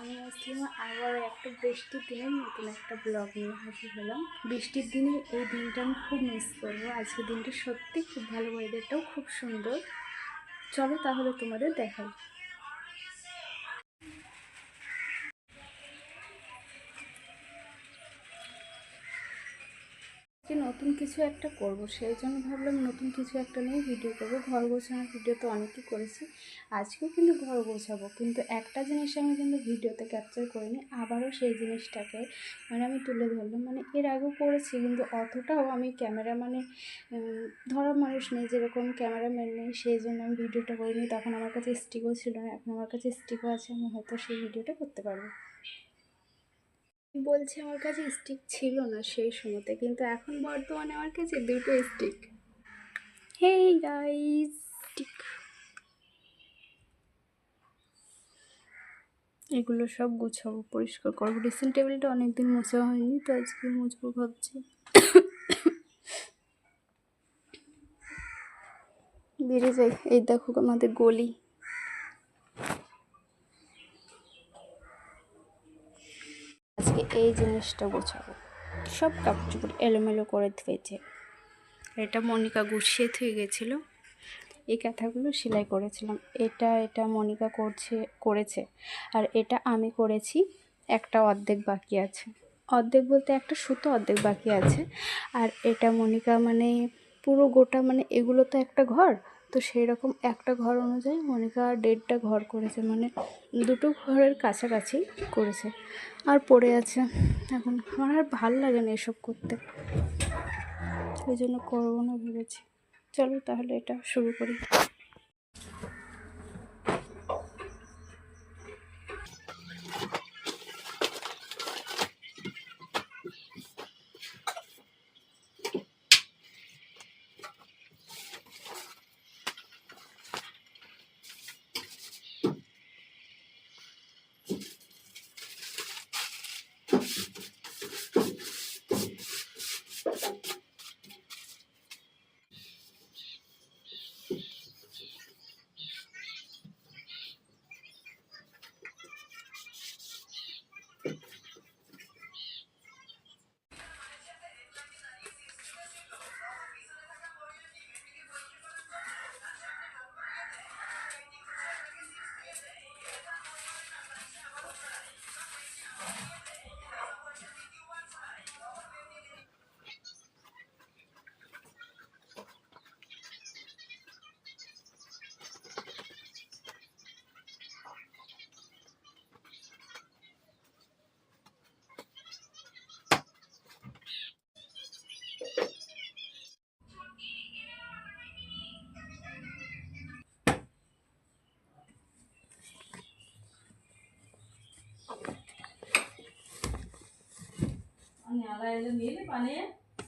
আমি আসলাম আবার একটা বৃষ্টির দিনে নতুন একটা ব্লগ নিয়ে হাজির হলাম। বৃষ্টির দিনে এই দিনটা আমি খুব মিস করবো। আজকের দিনটা সত্যি খুব ভালো, ওয়েদারটাও খুব সুন্দর। চলো তাহলে তোমাদের দেখাই। যে নতুন কিছু একটা করব, সেই জন্য ভাবলাম নতুন কিছু একটা নিয়ে ভিডিও করব। ঘর গোছানোর ভিডিও তো অনেকই করেছি, আজকেও কিন্তু ঘর গোছাবো। কিন্তু একটা জিনিস আমি কিন্তু ভিডিওতে ক্যাপচার করিনি, আবারও সেই জিনিসটাকে আমি তুলে ধরলাম। এর আগেও করেছি, কিন্তু অতটাও আমি ক্যামেরা ধরার মানুষ নেই, যেরকম ক্যামেরাম্যান নেই, সেই জন্য আমি ভিডিওটা করিনি। তখন আমার কাছে স্টিকও ছিল না, এখন আমার কাছে স্টিকও আছে, আমি হয়তো সেই ভিডিওটা করতে পারবো। বলছি আমার কাছে স্টিক ছিল না সেই সময়তে, কিন্তু এখন বর্তমানে আমার কাছে দুটো স্টিক। হেই গাইস, স্টিক এগুলো সব গুছাবো, পরিষ্কার করবো। ড্রেসিং টেবিলটা অনেকদিন মোছা হয়নি, তো আজকে মুছবো ভাবছি। বেড়ে যাই। এই দেখো আমাদের গলি, আজকে এই জিনিসটা গোছাবো। সব কাপড় চোপড় এলোমেলো করে ধুয়েছে। এটা মনিকা গুছিয়ে থুয়ে গেছিলো। এই কাঁথাগুলো সেলাই করেছিলাম। এটা মনিকা করেছে, আর এটা আমি করেছি। একটা অর্ধেক বাকি আছে, অর্ধেক বলতে একটা সুতো অর্ধেক বাকি আছে। আর এটা মনিকা পুরো গোটা, এগুলো তো একটা ঘর, তো সেই রকম একটা ঘর অনুযায়ী মনিকা 1.5টা ঘর করেছে, দুটো ঘরের কাছাকাছি করেছে। আর পড়ে আছে এখন। আমার আর ভাল লাগে না এসব করতে, ওই জন্য করবো না ভেবেছি। চলো তাহলে এটা শুরু করি।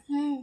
হুম,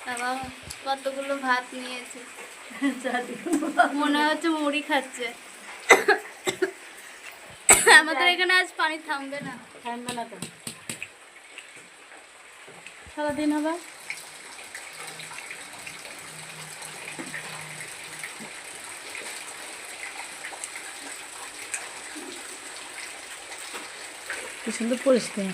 বাবা কতগুলো ভাত নিয়েছে, মনে হচ্ছে মুড়ি খাচ্ছে। আমাদের এখানে আজ পানি থামবে না, থামবে না তো, সারাদিন হবে। কি সুন্দর পরিষ্কার।